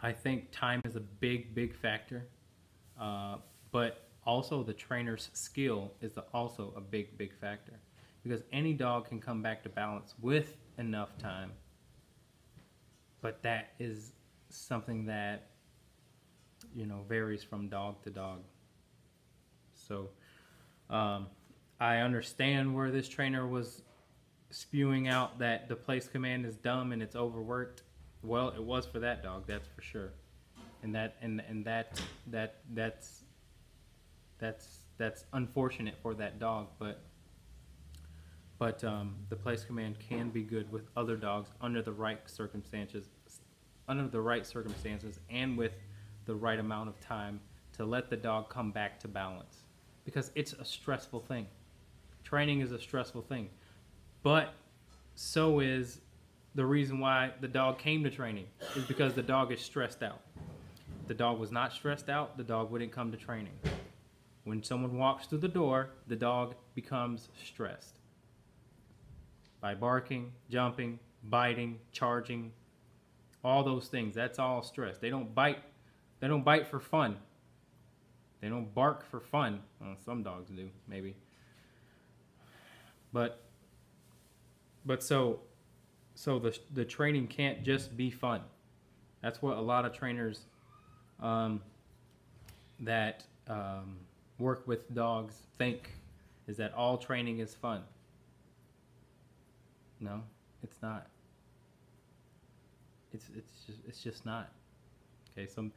I think time is a big factor, but also the trainer's skill is also a big factor, because any dog can come back to balance with enough time, but that is something that varies from dog to dog. So I understand where this trainer was spewing out that the place command is dumb and it's overworked. Well, it was for that dog, that's for sure, and that's unfortunate for that dog, but the place command can be good with other dogs under the right circumstances, and with the right amount of time to let the dog come back to balance, because it's a stressful thing. Training is a stressful thing, but so is the reason why the dog came to training, is because the dog is stressed out. If the dog was not stressed out, the dog wouldn't come to training. When someone walks through the door, the dog becomes stressed by barking, jumping, biting, charging, all those things. That's all stress. They don't bite. They don't bite for fun. They don't bark for fun. Well, some dogs do, maybe. But so the training can't just be fun. That's what a lot of trainers that work with dogs think, is that all training is fun. No, it's not. It's just not. Okay, so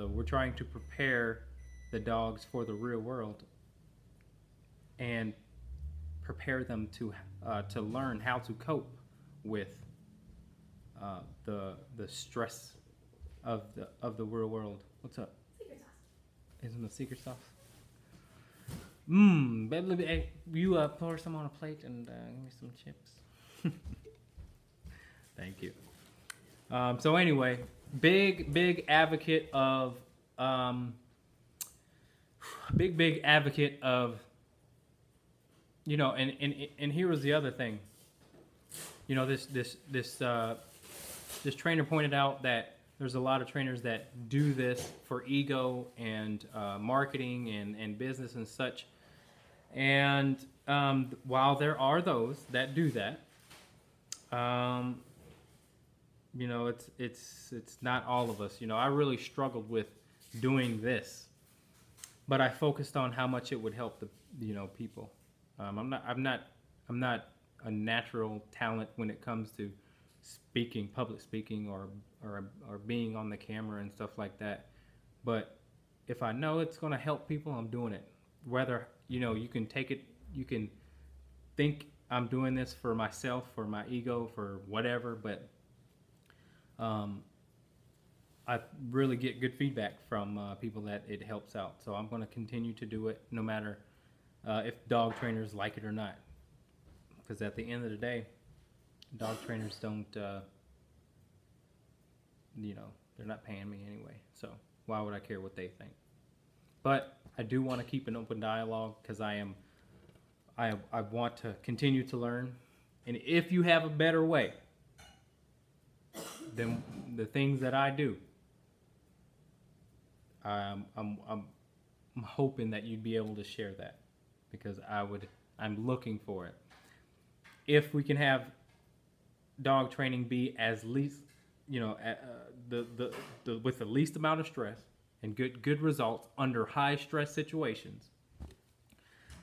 we're trying to prepare the dogs for the real world and prepare them to learn how to cope with the stress of the real world. What's up? Secret sauce. Isn't the secret sauce? Baby, you pour some on a plate and give me some chips. Thank you. So anyway, big advocate of big advocate of, and here was the other thing. This trainer pointed out that there's a lot of trainers that do this for ego and marketing and business and such. And while there are those that do that, it's not all of us. I really struggled with doing this, but I focused on how much it would help the people. I'm not a natural talent when it comes to speaking, public speaking, or being on the camera and stuff like that. But if I know it's going to help people, I'm doing it. Whether you can take it, you can think I'm doing this for myself, for my ego, for whatever, but I really get good feedback from people that it helps out. So I'm going to continue to do it, no matter if dog trainers like it or not. Because at the end of the day, dog trainers don't, they're not paying me anyway. So why would I care what they think? But I do want to keep an open dialogue, because I want to continue to learn. And if you have a better way than the things that I do, I'm hoping that you'd be able to share that, because I'm looking for it. If we can have dog training be as least, with the least amount of stress and good results under high stress situations,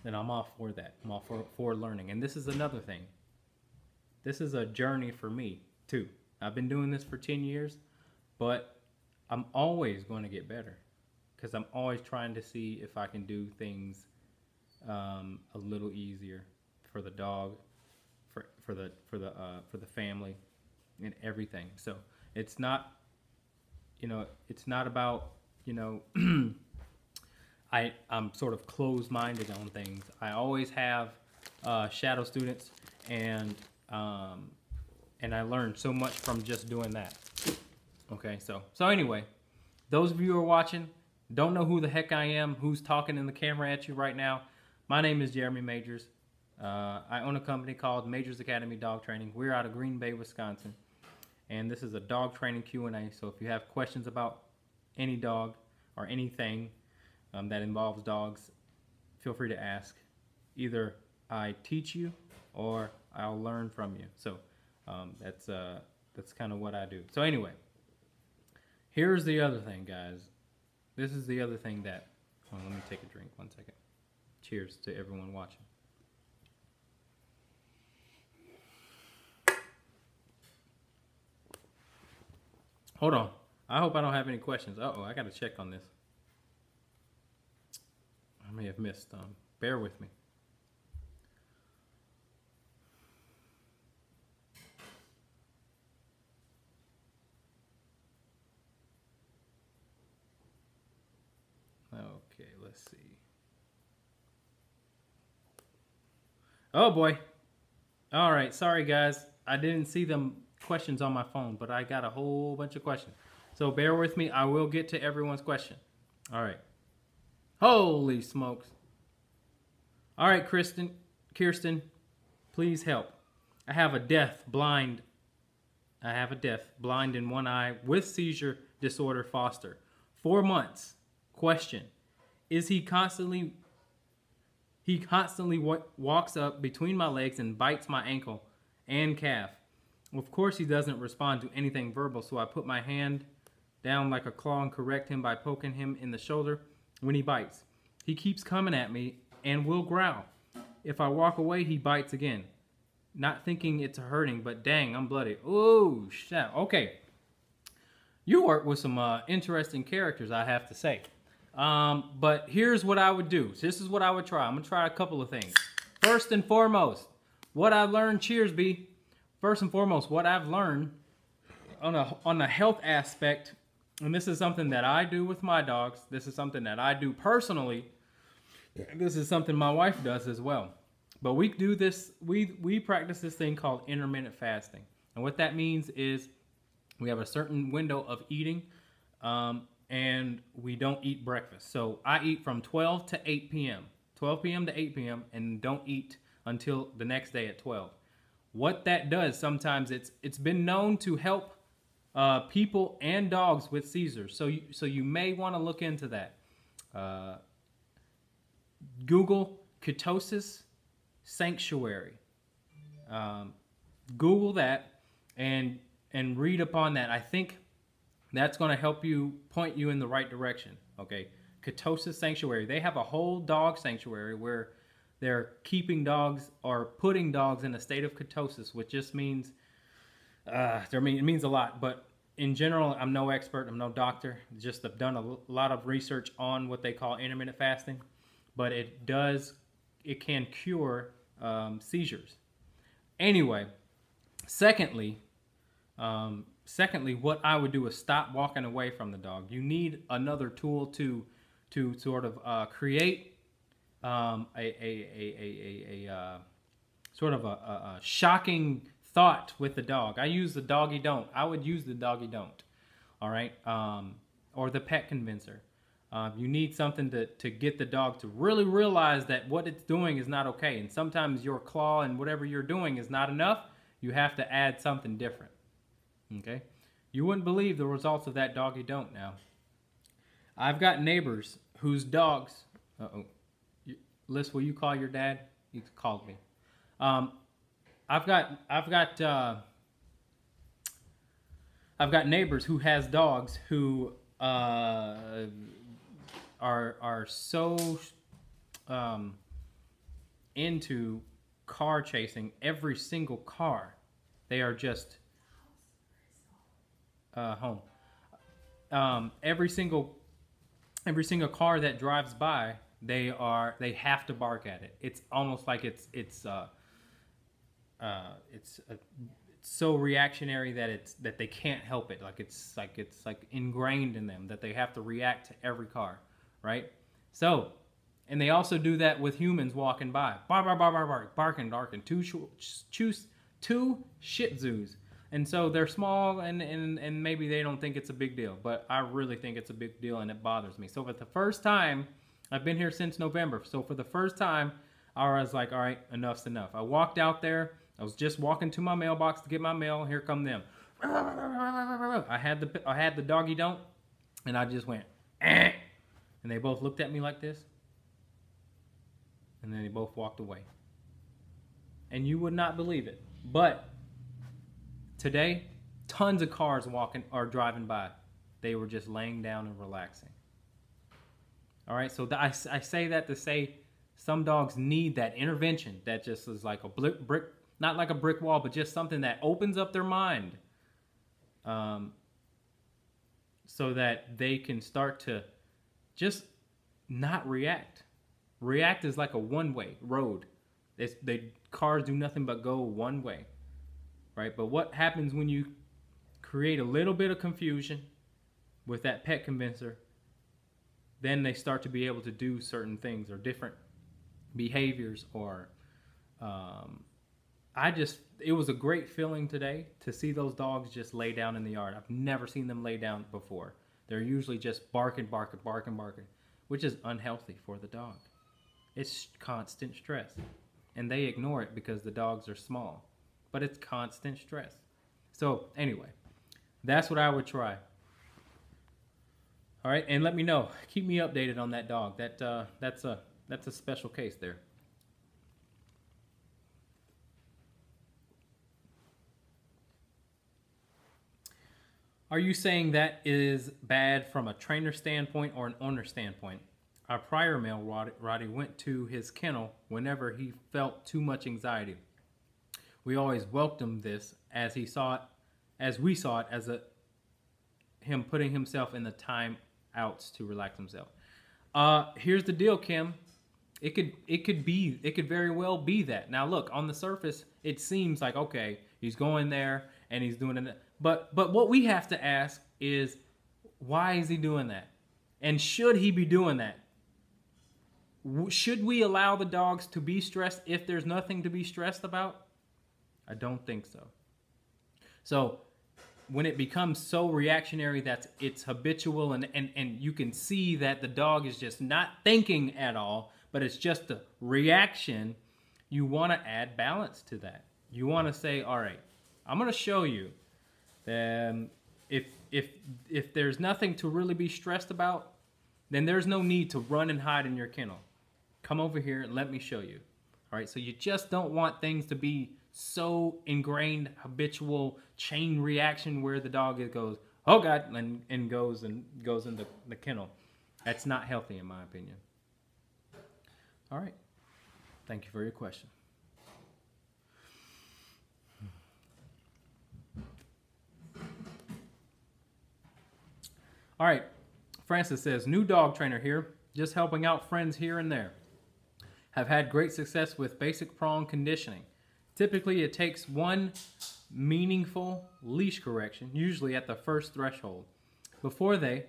then I'm all for that. I'm all for learning. And this is another thing. This is a journey for me too. I've been doing this for 10 years, but I'm always going to get better, because I'm always trying to see if I can do things a little easier for the dog, for the family, and everything. So it's not, it's not about, I'm sort of closed-minded on things. I always have shadow students, and I learned so much from just doing that. Okay, so anyway, those of you who are watching, don't know who the heck I am, who's talking in the camera at you right now. My name is Jeremy Majors. I own a company called Majors Academy Dog Training. We're out of Green Bay, Wisconsin. and this is a dog training Q&A. So if you have questions about any dog or anything that involves dogs, feel free to ask. Either I teach you or I'll learn from you. So that's kind of what I do. So anyway, here's the other thing, guys. This is the other thing that, hold on, let me take a drink 1 second. Cheers to everyone watching. Hold on. I hope I don't have any questions. Uh-oh, I got to check on this. I may have missed. Bear with me. Okay, let's see. Oh boy. All right, sorry guys. I didn't see them questions on my phone, but I got a whole bunch of questions. So bear with me. I will get to everyone's question. All right. Holy smokes. All right, Kirsten, please help. I have a deaf blind in one eye with seizure disorder foster. 4 months. Question. Is he constantly walks up between my legs and bites my ankle and calf. Of course, he doesn't respond to anything verbal, so I put my hand down like a claw and correct him by poking him in the shoulder when he bites. He keeps coming at me and will growl. If I walk away, he bites again. Not thinking it's hurting, but dang, I'm bloody. Oh, shit. Okay. You work with some interesting characters, I have to say. But here's what I would do. This is what I would try. I'm going to try a couple of things. First and foremost, what I've learned, cheers, B. First and foremost, what I've learned on the health aspect, and this is something that I do with my dogs. This is something that I do personally. This is something my wife does as well. But we do this, we practice this thing called intermittent fasting. And what that means is we have a certain window of eating, and we don't eat breakfast. So I eat from 12 to 8 p.m. 12 p.m. to 8 p.m. and don't eat until the next day at 12. What that does, sometimes it's been known to help people and dogs with seizures. So you may want to look into that. Google ketosis sanctuary. Google that and read upon that. I think that's going to help you, point you in the right direction. Okay, ketosis sanctuary. They have a whole dog sanctuary where they're keeping dogs or putting dogs in a state of ketosis, which just means it means a lot. But in general, I'm no expert. I'm no doctor. Just have done a lot of research on what they call intermittent fasting. But it can cure seizures. Anyway, secondly, what I would do is stop walking away from the dog. You need another tool to sort of create a shocking thought with the dog. I use the doggy don't. I would use the doggy don't. All right, or the pet convincer. You need something to get the dog to really realize that what it's doing is not okay. And sometimes your claw and whatever you're doing is not enough. You have to add something different. Okay? You wouldn't believe the results of that doggy don't now. I've got neighbors whose dogs... Liz, will you call your dad? He called me. I've got neighbors who has dogs who are so into car chasing every single car. They are just home. Every single car that drives by, they have to bark at it. It's almost like it's so reactionary that they can't help it. It's like ingrained in them that they have to react to every car, right? So, and they also do that with humans walking by. Bark, bark, bark, bark, bark, barking, barking. Two Shih Tzus. And so they're small and maybe they don't think it's a big deal, but I really think it's a big deal and it bothers me. So for the first time, I've been here since November. So for the first time, I was like, all right, enough's enough. I walked out there. I was just walking to my mailbox to get my mail. Here come them. I had the doggy don't, and I just went, eh. And they both looked at me like this, and then they both walked away. And you would not believe it, but today, tons of cars driving by. They were just laying down and relaxing. All right, so I say that to say some dogs need that intervention that just is like a brick, not like a brick wall, but just something that opens up their mind, so that they can start to just not react. React is like a one-way road. Cars do nothing but go one way, right? But what happens when you create a little bit of confusion with that pet convincer? Then they start to be able to do certain things or different behaviors, or it was a great feeling today to see those dogs just lay down in the yard. I've never seen them lay down before. They're usually just barking, which is unhealthy for the dog. It's constant stress, and they ignore it because the dogs are small, but it's constant stress. So anyway, that's what I would try. All right, and let me know. Keep me updated on that dog. That's a special case there. Are you saying that is bad from a trainer standpoint or an owner standpoint? Our prior male, Roddy, went to his kennel whenever he felt too much anxiety. We always welcomed this as we saw it as him putting himself in the time outs to relax himself. Here's the deal, Kim. It could very well be that. Now look, on the surface, it seems like, okay, he's going there and he's doing it. But what we have to ask is, why is he doing that? And should he be doing that? Should we allow the dogs to be stressed if there's nothing to be stressed about? I don't think so. So when it becomes so reactionary that it's habitual and you can see that the dog is just not thinking at all, but it's just a reaction, you want to add balance to that. You want to say, all right, I'm going to show you that if there's nothing to really be stressed about, then there's no need to run and hide in your kennel. Come over here and let me show you. All right, so you just don't want things to be so ingrained, habitual chain reaction where the dog goes, oh God, and goes into the kennel. That's not healthy in my opinion. All right, thank you for your question. All right, Francis says, new dog trainer here, just helping out friends here and there. Have had great success with basic prong conditioning. Typically, it takes one meaningful leash correction, usually at the first threshold, before they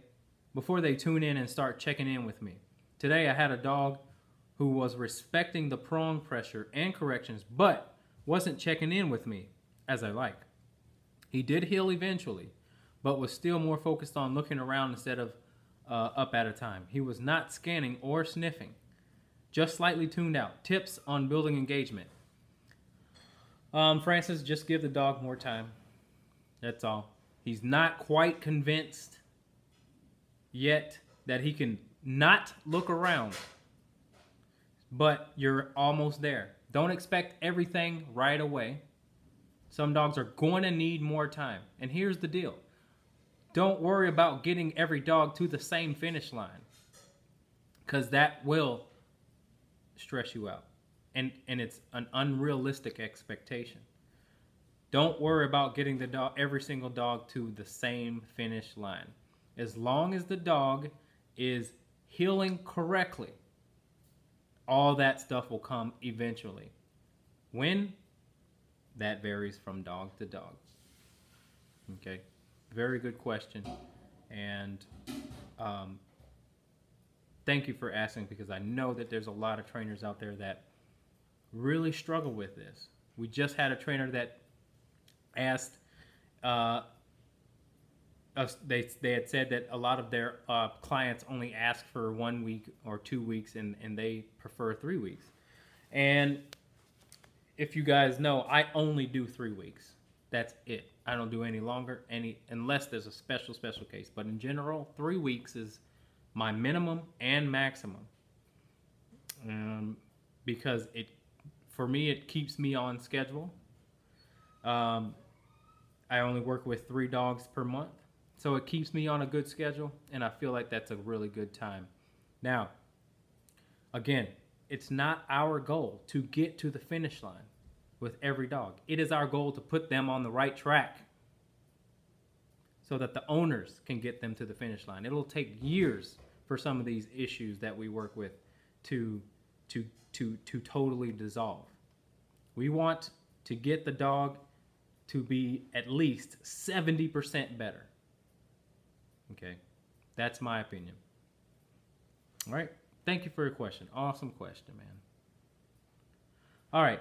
tune in and start checking in with me. Today, I had a dog who was respecting the prong pressure and corrections, but wasn't checking in with me as I like. He did heal eventually, but was still more focused on looking around instead of up at a time. He was not scanning or sniffing, just slightly tuned out. Tips on building engagement. Francis, just give the dog more time. That's all. He's not quite convinced yet that he can not look around, but you're almost there. Don't expect everything right away. Some dogs are going to need more time. And here's the deal. Don't worry about getting every dog to the same finish line, because that will stress you out. And it's an unrealistic expectation. Don't worry about getting every single dog to the same finish line. As long as the dog is healing correctly, all that stuff will come eventually. When? That varies from dog to dog. Okay, very good question. And thank you for asking, because I know that there's a lot of trainers out there that really struggle with this. We just had a trainer that asked us, they had said that a lot of their clients only ask for 1 week or 2 weeks, and they prefer 3 weeks. And if you guys know, I only do 3 weeks. That's it. I don't do any longer, unless there's a special case. But in general, 3 weeks is my minimum and maximum. Because for me, it keeps me on schedule. I only work with 3 dogs per month, so it keeps me on a good schedule, and I feel like that's a really good time. Now, again, it's not our goal to get to the finish line with every dog. It is our goal to put them on the right track so that the owners can get them to the finish line. It'll take years for some of these issues that we work with to totally dissolve. We want to get the dog to be at least 70% better. Okay, that's my opinion. All right, thank you for your question. Awesome question, man. All right,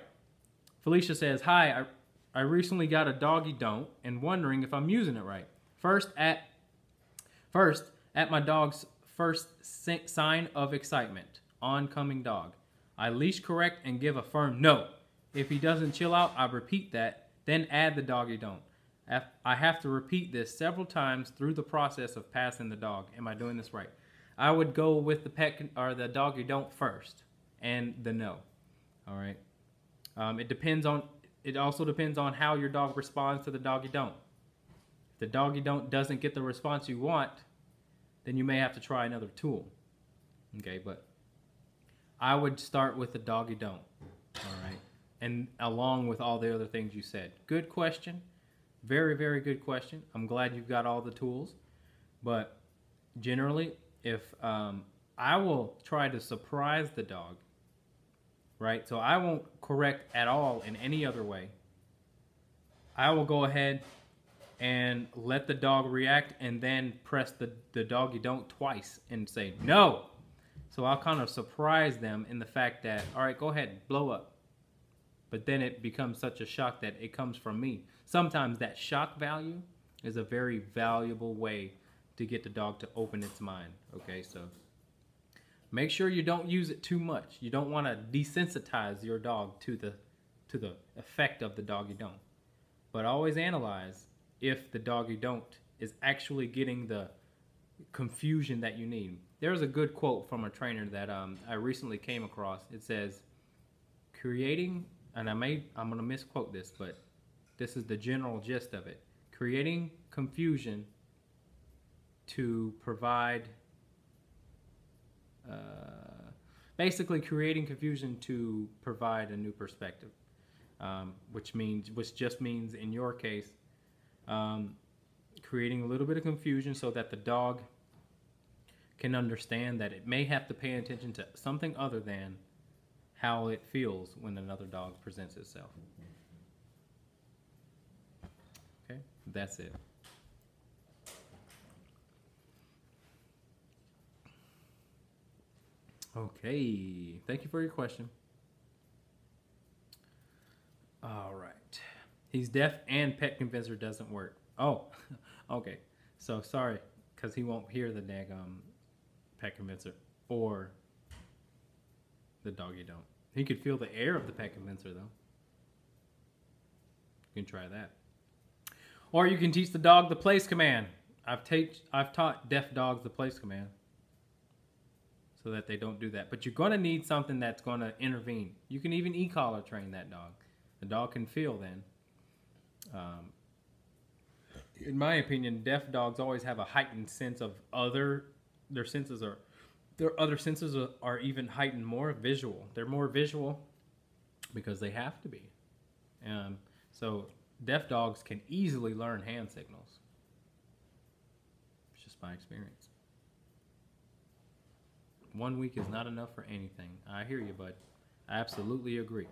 Felicia says, hi, I recently got a doggy don't and wondering if I'm using it right. First, at my dog's first sign of excitement, oncoming dog, I leash correct and give a firm no. If he doesn't chill out, I repeat that, then add the doggy don't. I have to repeat this several times through the process of passing the dog. Am I doing this right? I would go with the pet or the doggy don't first and the no. All right. It also depends on how your dog responds to the doggy don't. If the doggy don't doesn't get the response you want, then you may have to try another tool. Okay, but I would start with the doggy don't. All right. And along with all the other things you said. Good question. Very, very good question. I'm glad you've got all the tools. But generally, if I will try to surprise the dog, right? So I won't correct at all in any other way. I will go ahead and let the dog react and then press the doggy don't twice and say no. So I'll kind of surprise them in the fact that, all right, go ahead, blow up. But then it becomes such a shock that it comes from me. Sometimes that shock value is a very valuable way to get the dog to open its mind. Okay, so make sure you don't use it too much. You don't want to desensitize your dog to the effect of the doggy don't. But always analyze if the doggy don't is actually getting the confusion that you need. There's a good quote from a trainer that I recently came across. It says, creating, and I'm going to misquote this, but this is the general gist of it. Creating confusion to provide, basically creating confusion to provide a new perspective, which just means in your case, creating a little bit of confusion so that the dog can understand that it may have to pay attention to something other than how it feels when another dog presents itself. Okay, that's it. Okay, thank you for your question. All right. He's deaf and pet convincer doesn't work. Oh, okay. So sorry, because he won't hear the daggum pet convincer or the doggy don't. He could feel the air of the pet convincer though. You can try that. Or you can teach the dog the place command. I've taught deaf dogs the place command so that they don't do that. But you're going to need something that's going to intervene. You can even e-collar train that dog. The dog can feel then. In my opinion, deaf dogs always have a heightened sense of their other senses are even heightened more visual. They're more visual because they have to be. So deaf dogs can easily learn hand signals. It's just my experience. 1 week is not enough for anything. I hear you, bud. I absolutely agree.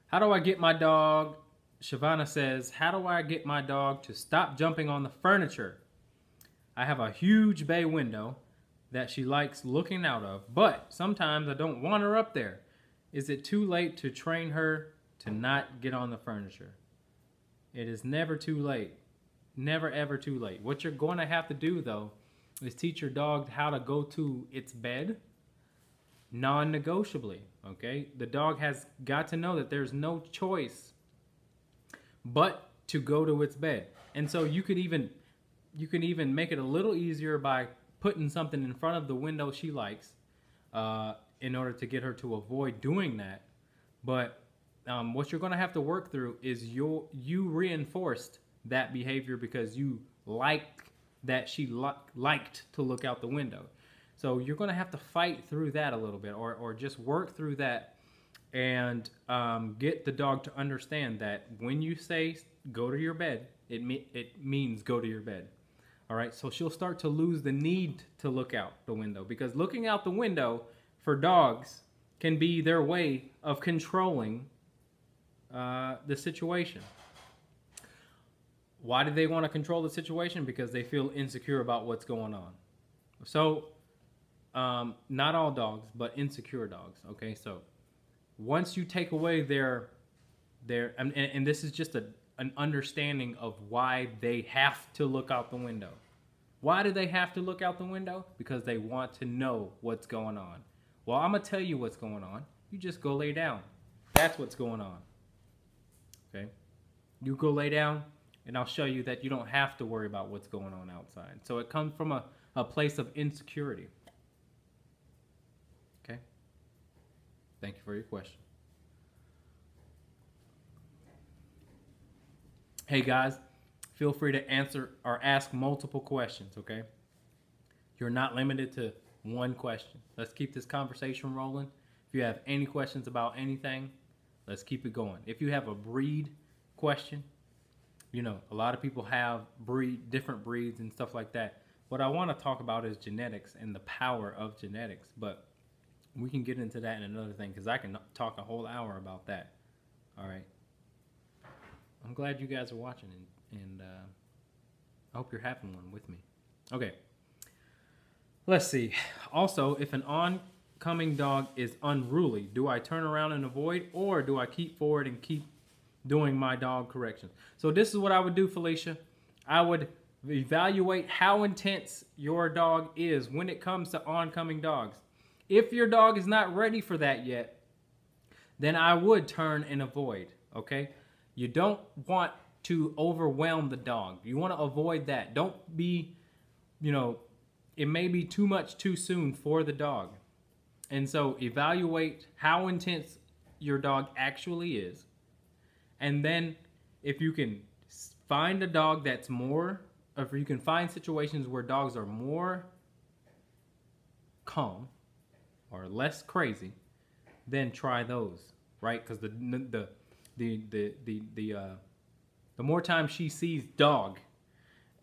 How do I get my dog? Shavana says, how do I get my dog to stop jumping on the furniture? I have a huge bay window that she likes looking out of, but sometimes I don't want her up there. Is it too late to train her to not get on the furniture? It is never too late. Never ever too late. What you're going to have to do though is teach your dog how to go to its bed non-negotiably, okay? The dog has got to know that there's no choice but to go to its bed. And so you can even make it a little easier by putting something in front of the window she likes, in order to get her to avoid doing that. But what you're going to have to work through is you reinforced that behavior because you liked that she liked to look out the window. So you're going to have to fight through that a little bit, or just work through that, and get the dog to understand that when you say go to your bed, it means go to your bed. All right, so she'll start to lose the need to look out the window, because looking out the window for dogs can be their way of controlling the situation. Why do they want to control the situation? Because they feel insecure about what's going on. So, not all dogs, but insecure dogs. Okay, so once you take away their and this is just an understanding of why they have to look out the window. Why do they have to look out the window? Because they want to know what's going on. Well, I'm going to tell you what's going on. You just go lay down. That's what's going on. Okay? You go lay down, and I'll show you that you don't have to worry about what's going on outside. So it comes from a place of insecurity. Okay? Thank you for your question. Hey guys, feel free to answer or ask multiple questions, okay? You're not limited to one question. Let's keep this conversation rolling. If you have any questions about anything, let's keep it going. If you have a breed question, you know, a lot of people have different breeds and stuff like that. What I want to talk about is genetics and the power of genetics, but we can get into that in another thing, because I can talk a whole hour about that. All right. I'm glad you guys are watching, and I hope you're having one with me. Okay. Let's see. Also, if an oncoming dog is unruly, do I turn around and avoid, or do I keep forward and keep doing my dog corrections? So this is what I would do, Felicia. I would evaluate how intense your dog is when it comes to oncoming dogs. If your dog is not ready for that yet, then I would turn and avoid, okay? You don't want to overwhelm the dog. You want to avoid that. Don't be, you know, it may be too much too soon for the dog. And so evaluate how intense your dog actually is. And then if you can find a dog that's more, or if you can find situations where dogs are more calm or less crazy, then try those, right? Because the more time she sees dog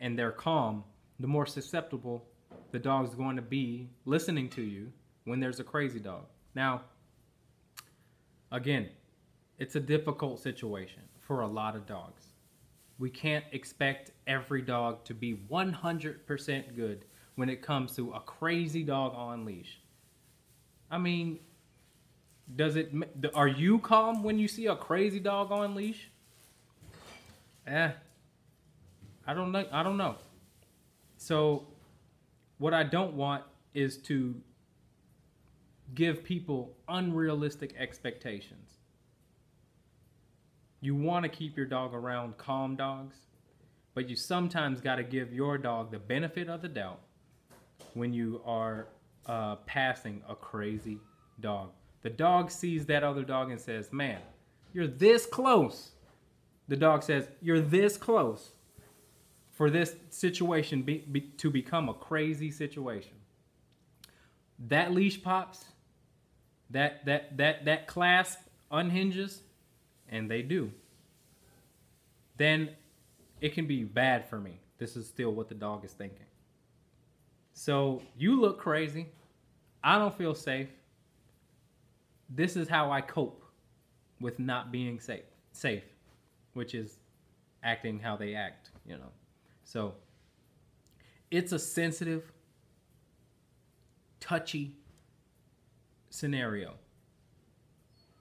and they're calm, the more susceptible the dog's going to be listening to you when there's a crazy dog. Now, again, it's a difficult situation for a lot of dogs. We can't expect every dog to be 100% good when it comes to a crazy dog on leash. I mean, are you calm when you see a crazy dog on leash? I don't know. So what I don't want is to give people unrealistic expectations. You want to keep your dog around calm dogs, but you sometimes got to give your dog the benefit of the doubt when you are passing a crazy dog. The dog sees that other dog and says, man, you're this close. The dog says, you're this close for this situation to become a crazy situation. That leash pops, that clasp unhinges, and they do. Then it can be bad for me. This is still what the dog is thinking. So you look crazy. I don't feel safe. This is how I cope with not being safe, which is acting how they act, you know. So it's a sensitive, touchy scenario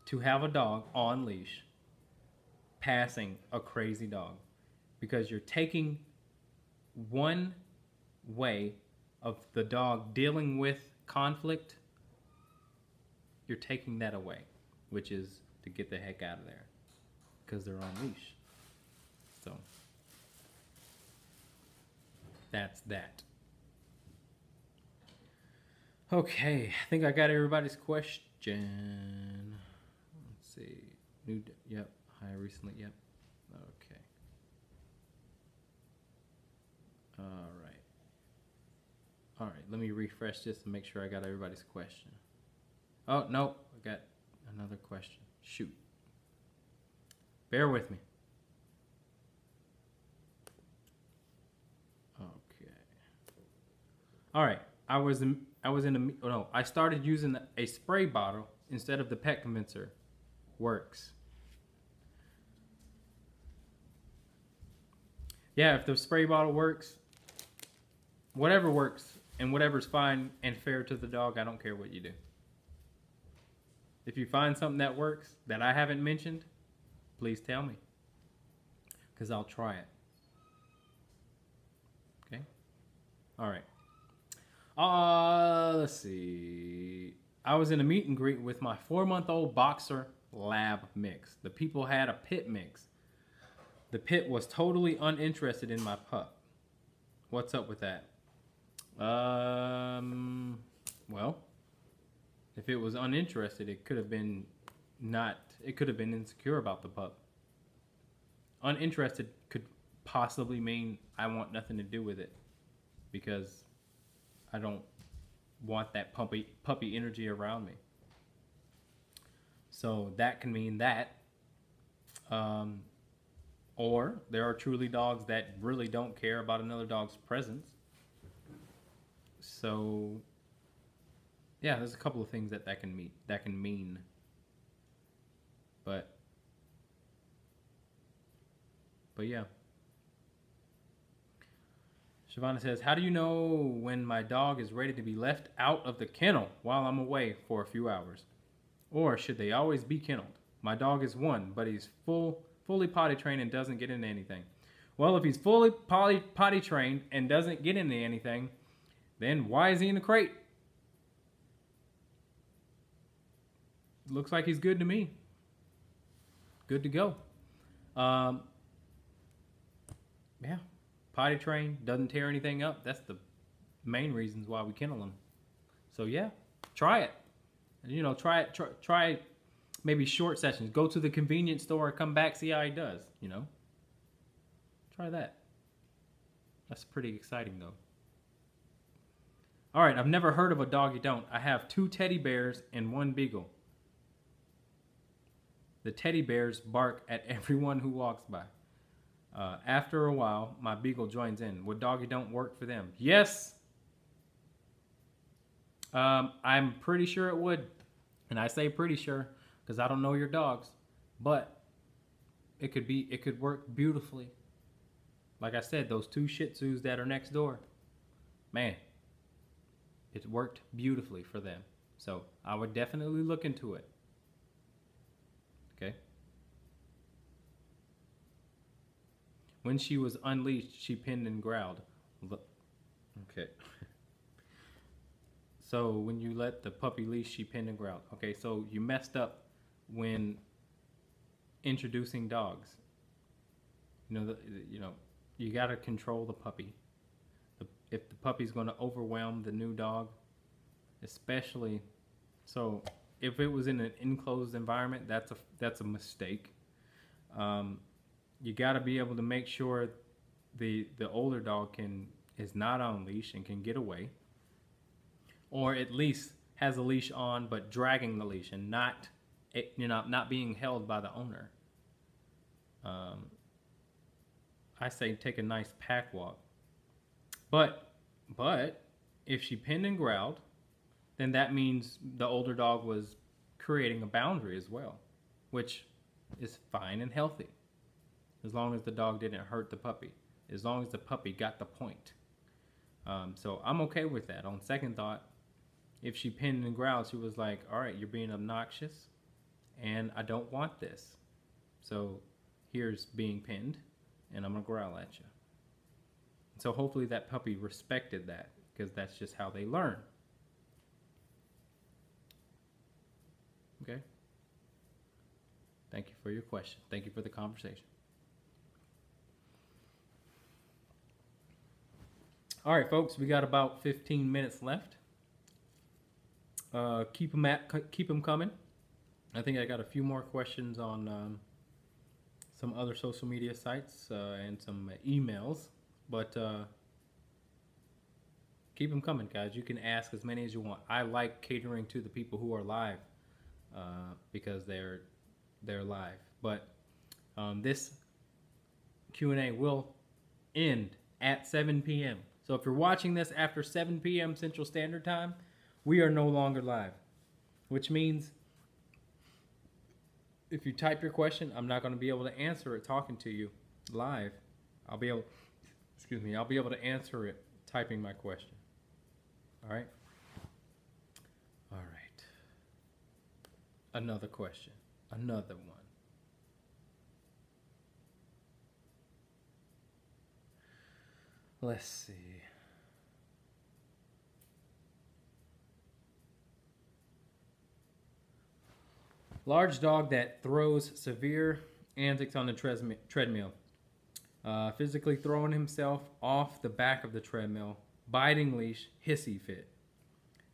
to have a dog on leash passing a crazy dog, because you're taking one way of the dog dealing with conflict, you're taking that away, which is to get the heck out of there because they're on leash. So that's that. Okay, I think I got everybody's question. Let's see. Yep. Hi, recently. Yep. Okay. All right. All right. Let me refresh this to make sure I got everybody's question. Oh, no. I got another question. Shoot. Bear with me. Okay. All right. I started using a spray bottle instead of the pet convincer. Works. Yeah, if the spray bottle works, whatever works and whatever's fine and fair to the dog, I don't care what you do. If you find something that works that I haven't mentioned, please tell me, because I'll try it. Okay? All right. Let's see. I was in a meet and greet with my 4-month-old boxer lab mix. The people had a pit mix. The pit was totally uninterested in my pup. What's up with that? Well, if it was uninterested, it could have been insecure about the pup. Uninterested could possibly mean I want nothing to do with it because I don't want that puppy energy around me. So that can mean that. Or there are truly dogs that really don't care about another dog's presence. So yeah, there's a couple of things that can mean. But yeah. Shavana says, how do you know when my dog is ready to be left out of the kennel while I'm away for a few hours? Or should they always be kenneled? My dog is 1, but he's fully potty trained and doesn't get into anything. Well, if he's fully potty trained and doesn't get into anything, then why is he in the crate? Looks like he's good to me. Good to go. Yeah. Potty trained, doesn't tear anything up. That's the main reasons why we kennel them. So yeah, try it. You know, try maybe short sessions. Go to the convenience store, come back, see how he does, you know. Try that. That's pretty exciting though. All right, I've never heard of a doggy don't. I have 2 teddy bears and 1 beagle. The teddy bears bark at everyone who walks by. After a while, my beagle joins in. Would doggy don't work for them? Yes. I'm pretty sure it would. And I say pretty sure because I don't know your dogs. But it could work beautifully. Like I said, those 2 Shih Tzus that are next door. Man, it worked beautifully for them. So I would definitely look into it. Okay. When she was unleashed, she pinned and growled. Okay. So when you let the puppy leash, she pinned and growled. Okay, so you messed up when introducing dogs. You know, you gotta control the puppy. If the puppy's gonna overwhelm the new dog, especially, so if it was in an enclosed environment, that's a mistake. You got to be able to make sure the older dog is not on leash and can get away, or at least has a leash on but dragging the leash and not being held by the owner. I say take a nice pack walk. But if she pinned and growled, then that means the older dog was creating a boundary as well, which is fine and healthy. As long as the dog didn't hurt the puppy. As long as the puppy got the point. So I'm okay with that. On second thought, if she pinned and growled, she was like, all right, you're being obnoxious and I don't want this. So here's being pinned and I'm going to growl at you. So hopefully that puppy respected that because that's just how they learn. Okay? Thank you for your question. Thank you for the conversation. All right, folks, we got about 15 minutes left. Keep them coming. I think I got a few more questions on some other social media sites and some emails, but keep them coming, guys. You can ask as many as you want. I like catering to the people who are live because they're live. But this Q&A will end at 7 p.m. So if you're watching this after 7 p.m. Central Standard Time, we are no longer live, which means if you type your question, I'm not going to be able to answer it talking to you live. I'll be able to answer it typing my question. All right? All right. Another question. Another one. Let's see. Large dog that throws severe antics on the treadmill. Physically throwing himself off the back of the treadmill. Biting leash, hissy fit.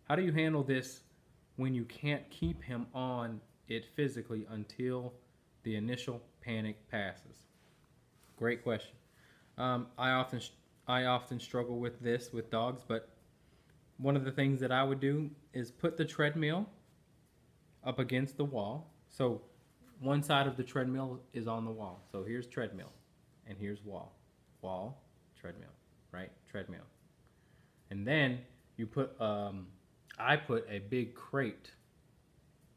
How do you handle this when you can't keep him on it physically until the initial panic passes? Great question. I often struggle with this with dogs, but one of the things that I would do is put the treadmill up against the wall. So one side of the treadmill is on the wall. So here's treadmill and here's wall. Wall, treadmill, right? Treadmill. And then you put, I put a big crate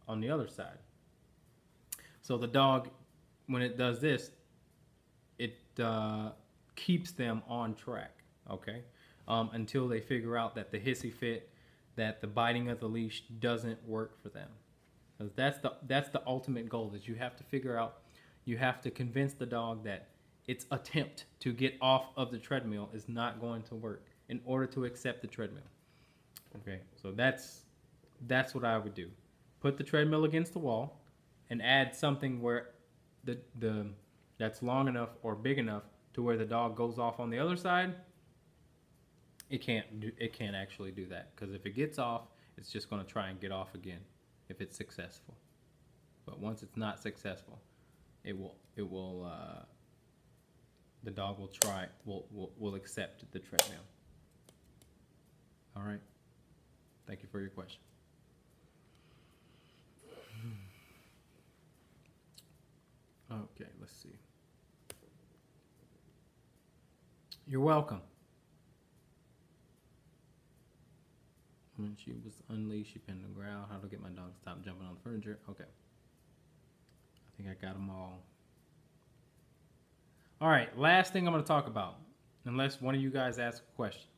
on the other side. So the dog, when it does this, it keeps them on track, okay? Until they figure out that the hissy fit, that the biting of the leash doesn't work for them. Because that's the ultimate goal, is you have to figure out, you have to convince the dog that its attempt to get off of the treadmill is not going to work in order to accept the treadmill. Okay, so that's what I would do. Put the treadmill against the wall and add something where that's long enough or big enough to where the dog goes off on the other side. It can't actually do that, because if it gets off, it's just going to try and get off again if it's successful. But once it's not successful, the dog will accept the treadmill. All right. Thank you for your question. Okay, let's see. You're welcome. When she was unleashed, she pinned the ground. How to get my dog to stop jumping on the furniture. Okay. I think I got them all. All right, last thing I'm going to talk about, unless one of you guys asks a question.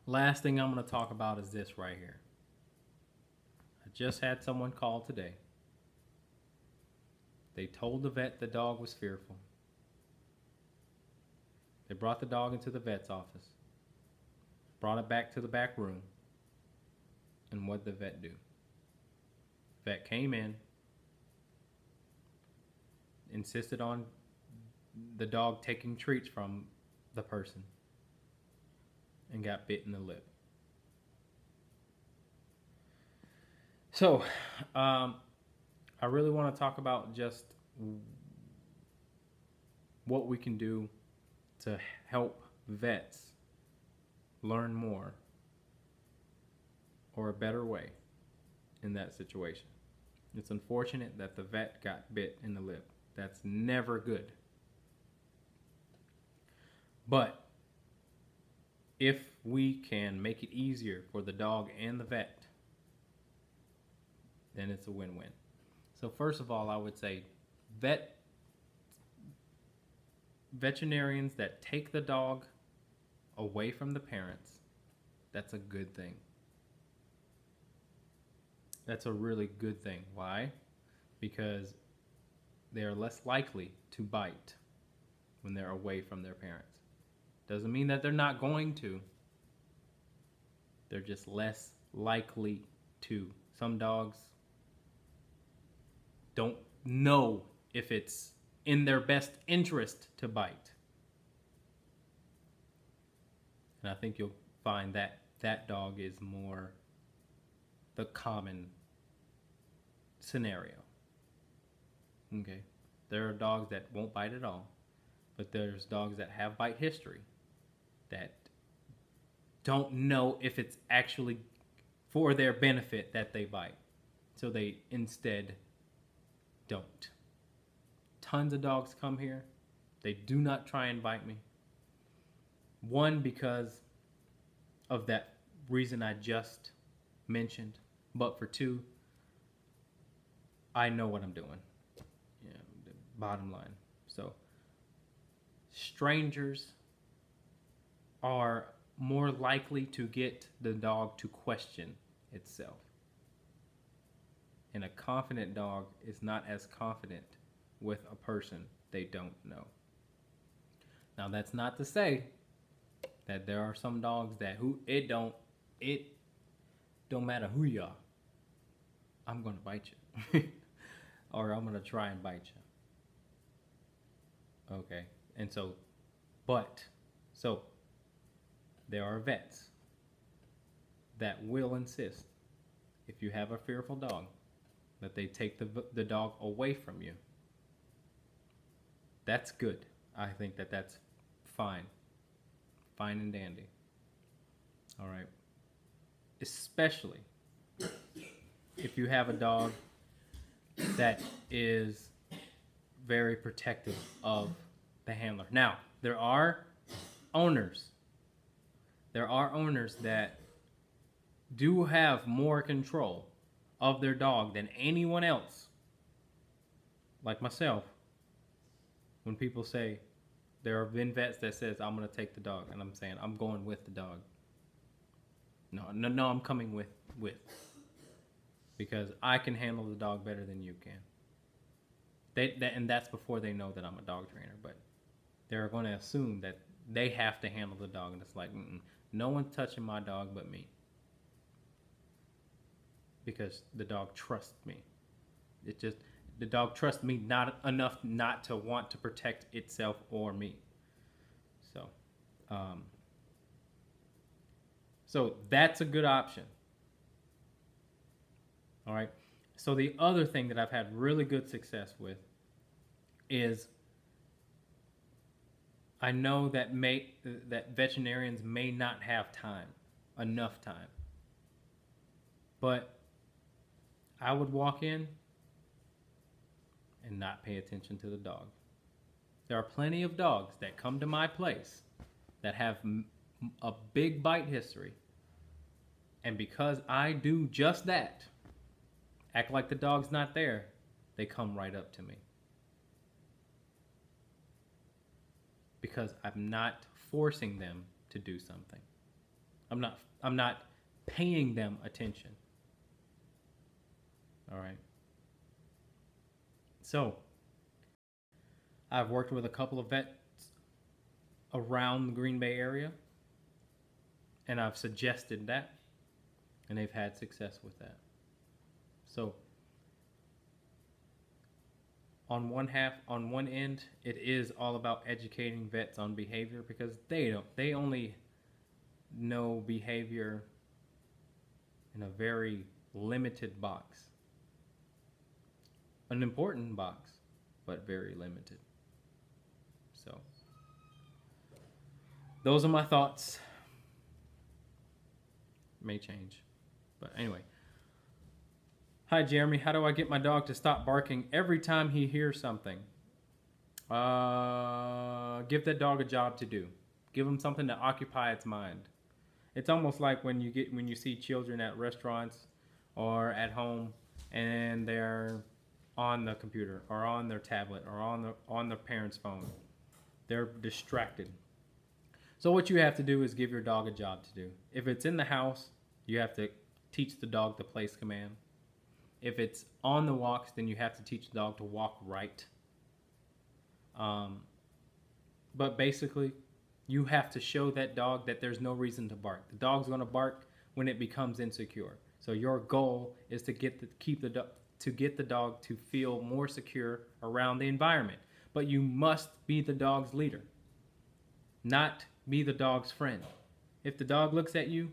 Last thing I'm going to talk about is this right here. I just had someone call today. They told the vet the dog was fearful. They brought the dog into the vet's office, brought it back to the back room, and what did the vet do? Vet came in, insisted on the dog taking treats from the person, and got bit in the lip. So, I really want to talk about just what we can do to help vets learn more or a better way in that situation. It's unfortunate that the vet got bit in the lip. That's never good. But if we can make it easier for the dog and the vet, then it's a win-win. So first of all, I would say veterinarians that take the dog away from the parents, that's a good thing. That's a really good thing. Why? Because they are less likely to bite when they're away from their parents. Doesn't mean that they're not going to. They're just less likely to. Some dogs don't know if it's in their best interest to bite. And I think you'll find that that dog is more the common scenario. Okay. There are dogs that won't bite at all, but there's dogs that have bite history that don't know if it's actually for their benefit that they bite. So they instead don't. Tons of dogs come here. They do not try and bite me. One, because of that reason I just mentioned. But for two, I know what I'm doing. Yeah, the bottom line. So strangers are more likely to get the dog to question itself. And a confident dog is not as confident with a person they don't know. Now that's not to say that there are some dogs that it don't matter who you are. I'm gonna bite you. Or I'm gonna try and bite you. Okay. And so there are vets that will insist, if you have a fearful dog, that they take the dog away from you. That's good. I think that that's fine. Fine and dandy. All right. Especially if you have a dog that is very protective of the handler. Now, there are owners that do have more control of their dog than anyone else. Like myself, when people say, there have been vets that says, I'm going to take the dog, and I'm saying, I'm going with the dog. No, I'm coming with. Because I can handle the dog better than you can. And that's before they know that I'm a dog trainer, but they're going to assume that they have to handle the dog, and it's like, no one's touching my dog but me. Because the dog trusts me. The dog trusts me not enough not to want to protect itself or me. So that's a good option. All right. So the other thing that I've had really good success with is I know that veterinarians may not have enough time. But I would walk in and not pay attention to the dog. There are plenty of dogs that come to my place that have a big bite history. And because I do just that, act like the dog's not there, they come right up to me. Because I'm not forcing them to do something. I'm not paying them attention. All right. So, I've worked with a couple of vets around the Green Bay area, and I've suggested that, and they've had success with that. So, on one end, it is all about educating vets on behavior, because they only know behavior in a very limited box. An important box, but very limited. So, those are my thoughts. May change. But anyway. Hi, Jeremy. How do I get my dog to stop barking every time he hears something? Give that dog a job to do. Give him something to occupy its mind. It's almost like when you see children at restaurants or at home and they're on the computer or on their tablet or on their parent's phone. They're distracted. So what you have to do is give your dog a job to do. If it's in the house, you have to teach the dog the place command. If it's on the walks, then you have to teach the dog to walk right. But basically, you have to show that dog that there's no reason to bark. The dog's going to bark when it becomes insecure. So your goal is to get the dog to feel more secure around the environment. But you must be the dog's leader, not be the dog's friend. If the dog looks at you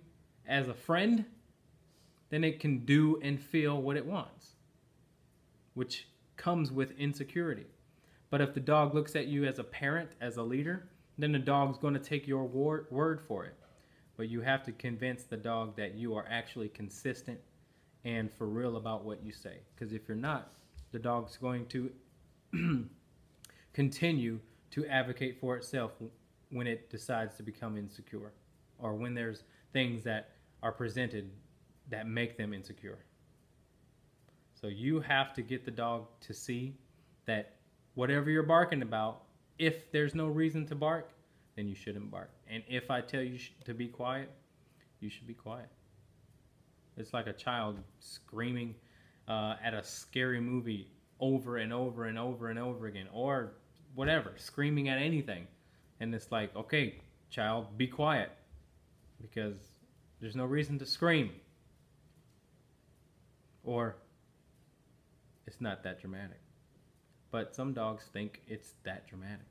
as a friend, then it can do and feel what it wants, which comes with insecurity. But if the dog looks at you as a parent, as a leader, then the dog's going to take your word for it. But you have to convince the dog that you are actually consistent and for real about what you say. Because if you're not, the dog's going to continue to advocate for itself when it decides to become insecure, or when there's things that are presented that make them insecure. So you have to get the dog to see that whatever you're barking about, if there's no reason to bark, then you shouldn't bark. And if I tell you to be quiet, you should be quiet. It's like a child screaming at a scary movie over and over and over and over again, or whatever, screaming at anything. And it's like, okay, child, be quiet, because there's no reason to scream. Or it's not that dramatic. But some dogs think it's that dramatic.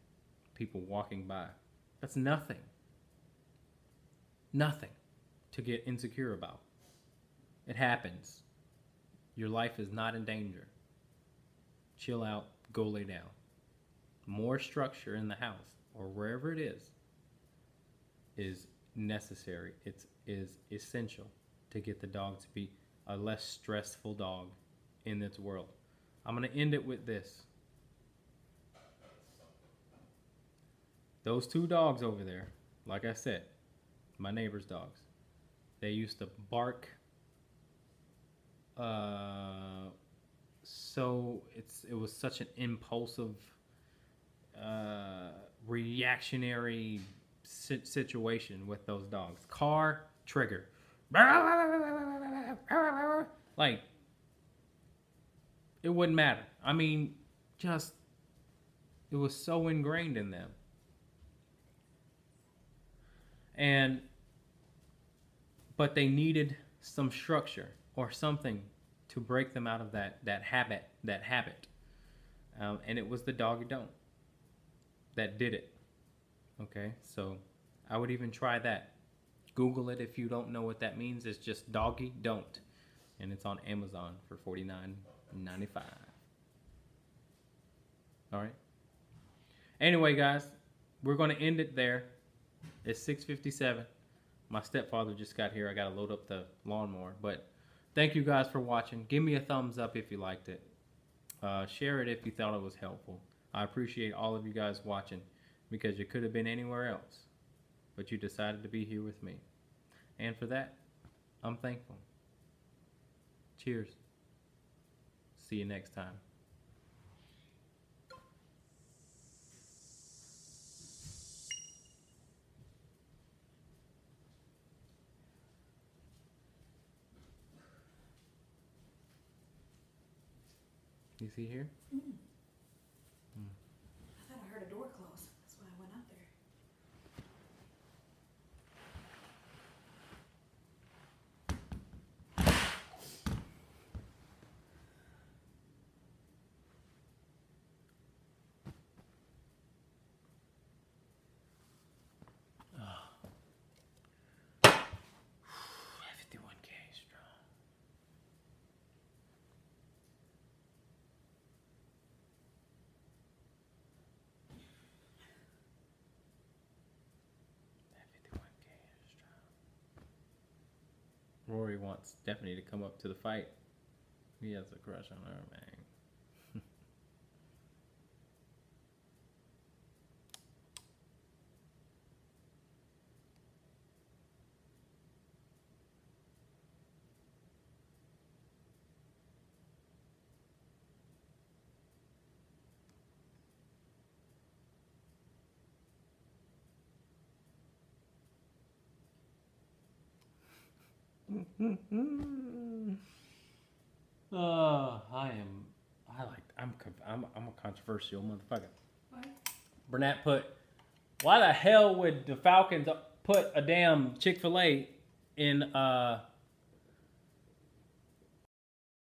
People walking by. That's nothing. Nothing to get insecure about. It happens. Your life is not in danger. Chill out, go lay down. More structure in the house or wherever it is necessary. It is essential to get the dog to be a less stressful dog in its world. I'm going to end it with this. Those two dogs over there, like I said, my neighbor's dogs, they used to bark. So it was such an impulsive, reactionary situation with those dogs. Car, trigger. Like, it wouldn't matter. I mean, just, it was so ingrained in them. But they needed some structure or something to break them out of that habit. And it was the doggy don't that did it. Okay, so I would even try that. Google it if you don't know what that means. It's just doggy don't. And it's on Amazon for $49.95. All right. Anyway, guys, we're going to end it there. It's 6:57. My stepfather just got here. I got to load up the lawnmower. But thank you guys for watching. Give me a thumbs up if you liked it. Share it if you thought it was helpful. I appreciate all of you guys watching, because you could have been anywhere else, but you decided to be here with me. And for that, I'm thankful. Cheers. See you next time. You see here? I thought I heard a door close. That's why I went out there. Rory wants Stephanie to come up to the fight. He has a crush on her, man. I'm a controversial motherfucker. What? Burnett put, why the hell would the Falcons put a damn Chick-fil-A in